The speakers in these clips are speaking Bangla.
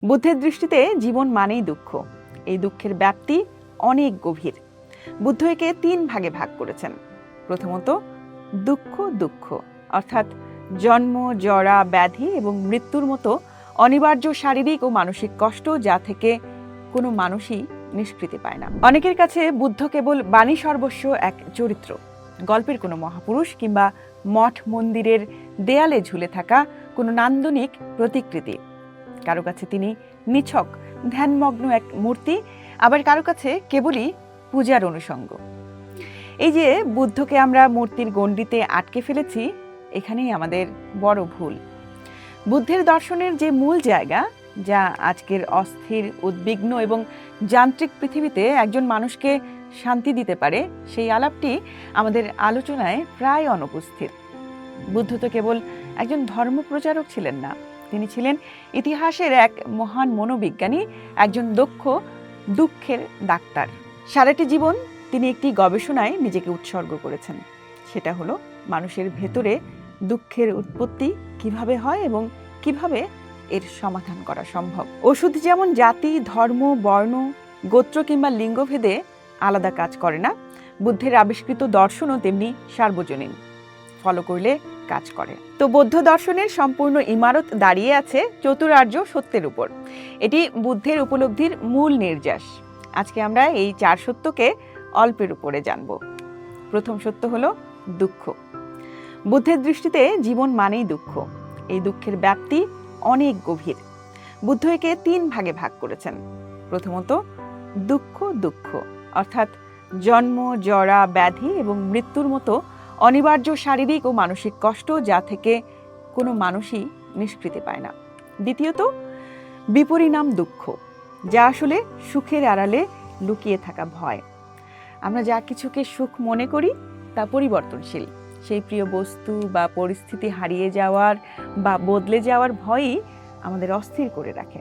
বুদ্ধের দৃষ্টিতে জীবন মানেই দুঃখ। এই দুঃখের ব্যাপ্তি অনেক গভীর। বুদ্ধ একে 3 ভাগে ভাগ করেছেন। প্রথমত দুঃখ দুঃখ অর্থাৎ জন্ম, জরা, ব্যাধি এবং মৃত্যুর মতো অনিবার্য শারীরিক ও মানসিক কষ্ট, যা থেকে কোনো মানুষই নিষ্কৃতি পায় না। অনেকের কাছে বুদ্ধ কেবল বাণী সর্বস্ব এক চরিত্র, গল্পের কোনো মহাপুরুষ কিংবা মঠ মন্দিরের দেয়ালে ঝুলে থাকা কোনো নান্দনিক প্রতিকৃতি। কারো কাছে তিনি নিছক ধ্যানমগ্ন এক মূর্তি, আবার কারো কাছে কেবলই পূজার অনুষঙ্গ। এই যে বুদ্ধকে আমরা মূর্তির গণ্ডিতে আটকে ফেলেছি, এখানেই আমাদের বড় ভুল। বুদ্ধের দর্শনের যে মূল জায়গা, যা আজকের অস্থির, উদ্বিগ্ন এবং যান্ত্রিক পৃথিবীতে একজন মানুষকে শান্তি দিতে পারে, সেই আলাপটি আমাদের আলোচনায় প্রায় অনুপস্থিত। বুদ্ধ তো কেবল একজন ধর্মপ্রচারক ছিলেন না, তিনি ছিলেন ইতিহাসের এক মহান মনোবিজ্ঞানী, একজন দক্ষ দুঃখের ডাক্তার। সারাটি জীবন তিনি একটি গবেষণায় নিজেকে উৎসর্গ করেছেন। সেটা হলো মানুষের ভেতরে দুঃখের উৎপত্তি কিভাবে হয় এবং কিভাবে এর সমাধান করা সম্ভব। ওষুধ যেমন জাতি, ধর্ম, বর্ণ, গোত্র কিংবা লিঙ্গভেদে আলাদা কাজ করে না, বুদ্ধের আবিষ্কৃত দর্শনও তেমনি সার্বজনীন, ফলো করলে কাজ করে। তো বৌদ্ধ দর্শনের সম্পূর্ণ ইমারত দাঁড়িয়ে আছে চতুরার্য সত্যের উপর। এটি বুদ্ধের উপলব্ধির মূল নির্যাস। আজকে আমরা এই 4 সত্যকে অল্পের উপরে জানব। প্রথম সত্য হলো দুঃখ। বুদ্ধের দৃষ্টিতে জীবন মানেই দুঃখ। এই দুঃখের ব্যাপ্তি অনেক গভীর। বুদ্ধ একে 3 ভাগে ভাগ করেছেন। প্রথমত দুঃখ দুঃখ অর্থাৎ জন্ম, জরা, ব্যাধি এবং মৃত্যুর মতো অনিবার্য শারীরিক ও মানসিক কষ্ট, যা থেকে কোনো মানুষই নিষ্কৃতি পায় না। দ্বিতীয়ত বিপরিণাম দুঃখ, যা আসলে সুখের আড়ালে লুকিয়ে থাকা ভয়। আমরা যা কিছুকে সুখ মনে করি তা পরিবর্তনশীল। সেই প্রিয় বস্তু বা পরিস্থিতি হারিয়ে যাওয়ার বা বদলে যাওয়ার ভয়ই আমাদের অস্থির করে রাখে।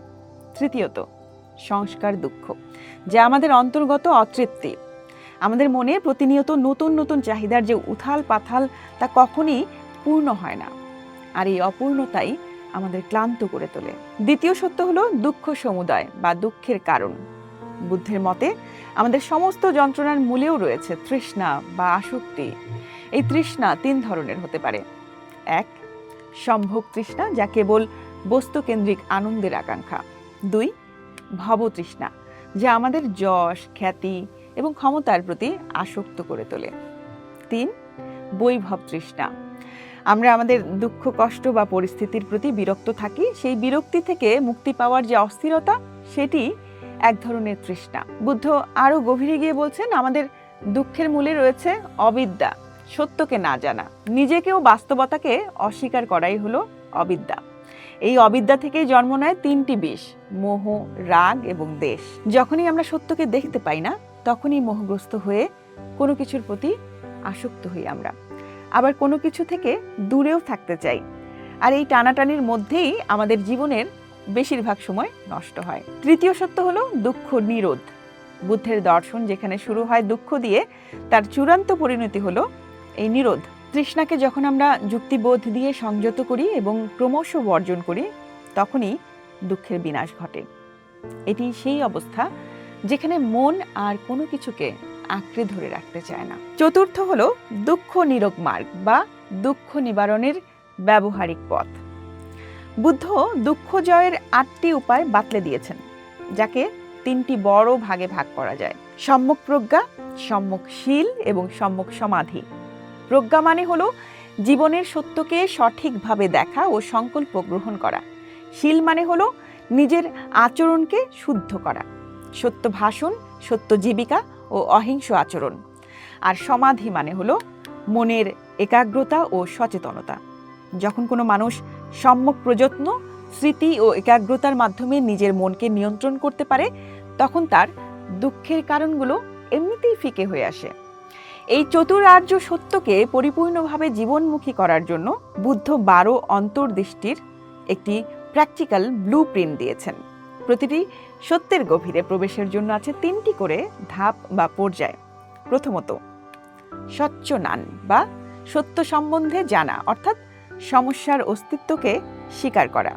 তৃতীয়ত সংস্কার দুঃখ, যা আমাদের অন্তর্গত অতৃপ্তি। আমাদের মনে প্রতিনিয়ত নতুন নতুন চাহিদার যে উথাল পাথাল, তা কখনই পূর্ণ হয় না, আর এই অপূর্ণতাই আমাদের ক্লান্ত করে তোলে। দ্বিতীয় সত্য হলো দুঃখ সমুদয় বা দুঃখের কারণ। বুদ্ধের মতে আমাদের সমস্ত যন্ত্রণার মূলেও রয়েছে তৃষ্ণা বা আসক্তি। এই তৃষ্ণা 3 ধরনের হতে পারে। 1. সম্ভোগ তৃষ্ণা, যা কেবল বস্তুকেন্দ্রিক আনন্দের আকাঙ্ক্ষা। 2. ভব তৃষ্ণা, যা আমাদের যশ, খ্যাতি এবং ক্ষমতার প্রতি আসক্ত করে তোলে। 3. বৈভব তৃষ্ণা, আমরা আমাদের দুঃখ, কষ্ট বা পরিস্থিতির প্রতি বিরক্ত থাকি। সেই বিরক্তি থেকে মুক্তি পাওয়ার যে অস্থিরতা, সেটি এক ধরনের তৃষ্ণা। বুদ্ধ আরো গভীরে গিয়ে বলছেন, আমাদের দুঃখের মূলে রয়েছে অবিদ্যা, সত্যকে না জানা। নিজেকেও বাস্তবতাকে অস্বীকার করাই হলো অবিদ্যা। এই অবিদ্যা থেকেই জন্ম নেয় 3টি বিষ: মোহ, রাগ এবং দ্বেষ। যখনই আমরা সত্যকে দেখতে পাই না, তখনই মোহগ্রস্ত হয়ে কোনো কিছুর প্রতি আসক্ত হই আমরা, আবার কোনো কিছু থেকে দূরেও থাকতে চাই। আর এই টানাটানির মধ্যেই আমাদের জীবনের বেশিরভাগ সময় নষ্ট হয়। তৃতীয় সত্য হলো দুঃখ নিরোধ। বুদ্ধের দর্শন যেখানে শুরু হয় দুঃখ দিয়ে, তার চূড়ান্ত পরিণতি হলো এই নিরোধ। তৃষ্ণাকে যখন আমরা যুক্তিবোধ দিয়ে সংযত করি এবং ক্রমশ বর্জন করি, তখনই দুঃখের বিনাশ ঘটে। এটি সেই অবস্থা যেখানে মন আর কোনো কিছুকে আঁকড়ে ধরে রাখতে চায় না। চতুর্থ হলো দুঃখ নিরোগ মার্গ বা দুঃখ নিবারণের ব্যবহারিক পথ। বুদ্ধ দুঃখ জয়ের 8টি উপায় বাতলে দিয়েছেন, যাকে 3টি বড় ভাগে ভাগ করা যায়: সম্যক প্রজ্ঞা, সম্যক শীল এবং সম্যক সমাধি। প্রজ্ঞা মানে হলো জীবনের সত্যকে সঠিকভাবে দেখা ও সংকল্প গ্রহণ করা। শীল মানে হলো নিজের আচরণকে শুদ্ধ করা, সত্য ভাষণ, সত্য জীবিকা ও অহিংস আচরণ। আর সমাধি মানে হলো মনের একাগ্রতা ও সচেতনতা। যখন কোনো মানুষ সম্যক প্রযত্ন, স্মৃতি ও একাগ্রতার মাধ্যমে নিজের মনকে নিয়ন্ত্রণ করতে পারে, তখন তার দুঃখের কারণগুলো এমনিতেই ফিকে হয়ে আসে। এই চতুরার্য সত্যকে পরিপূর্ণভাবে জীবনমুখী করার জন্য বুদ্ধ 12 অন্তর্দৃষ্টির একটি প্র্যাকটিক্যাল ব্লুপ্রিন্ট দিয়েছেন। প্রতিটি সত্যের গভীরে প্রবেশের জন্য আছে 3টি করে ধাপ বা পর্যায়। প্রথমত সচ্চনান বা সত্য সম্বন্ধে জানা, অর্থাৎ সমস্যার অস্তিত্বকে স্বীকার করা।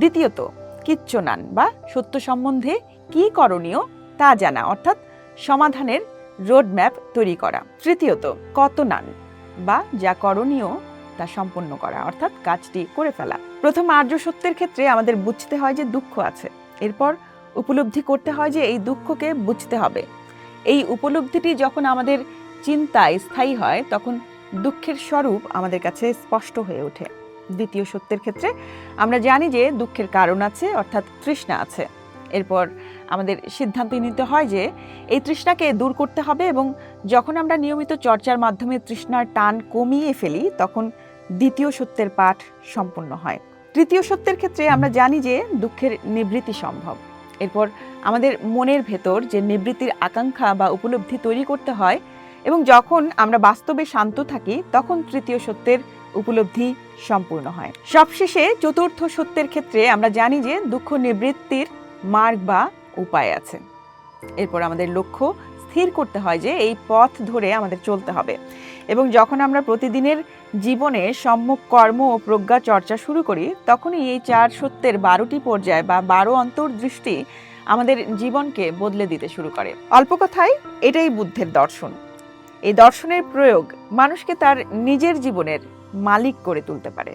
দ্বিতীয়ত কিচ্চনান বা সত্য সম্বন্ধে কি করণীয় তা জানা, অর্থাৎ সমাধানের রোডম্যাপ তৈরি করা। তৃতীয়ত কতনান বা যা করণীয় তা সম্পন্ন করা, অর্থাৎ কাজটি করে ফেলা। প্রথম আর্য সত্যের ক্ষেত্রে আমাদের বুঝতে হয় যে দুঃখ আছে, এরপর উপলব্ধি করতে হয় যে এই দুঃখকে বুঝতে হবে। এই উপলব্ধিটি যখন আমাদের চিন্তায় স্থায়ী হয় তখন দুঃখের স্বরূপ আমাদের কাছে স্পষ্ট হয়ে ওঠে। দ্বিতীয় সত্যের ক্ষেত্রে আমরা জানি যে দুঃখের কারণ আছে, অর্থাৎ তৃষ্ণা আছে। এরপর আমাদের সিদ্ধান্ত নিতে হয় যে এই তৃষ্ণাকে দূর করতে হবে, এবং যখন আমরা নিয়মিত চর্চার মাধ্যমে তৃষ্ণার টান কমিয়ে ফেলি তখন দ্বিতীয় সত্যের পাঠ সম্পূর্ণ হয়। তৃতীয় সত্যের ক্ষেত্রে আমরা জানি যে দুঃখের নিবৃত্তি সম্ভব। এরপর আমাদের মনের ভেতর যে নিবৃত্তির আকাঙ্ক্ষা বা উপলব্ধি তৈরি করতে হয়, এবং যখন আমরা বাস্তবে শান্ত থাকি তখন তৃতীয় সত্যের উপলব্ধি সম্পূর্ণ হয়। সবশেষে চতুর্থ সত্যের ক্ষেত্রে আমরা জানি যে দুঃখ নিবৃত্তির মার্গ বা উপায় আছে। এরপর আমাদের লক্ষ্য স্থির করতে হয় যে এই পথ ধরে আমাদের চলতে হবে, এবং যখন আমরা প্রতিদিনের জীবনে সম্যক কর্ম ও প্রজ্ঞা চর্চা শুরু করি তখনই এই চার সত্যের 12টি পর্যায় বা 12 অন্তর্দৃষ্টি আমাদের জীবনকে বদলে দিতে শুরু করে। অল্প কথায় এটাই বুদ্ধের দর্শন। এই দর্শনের প্রয়োগ মানুষকে তার নিজের জীবনের মালিক করে তুলতে পারে।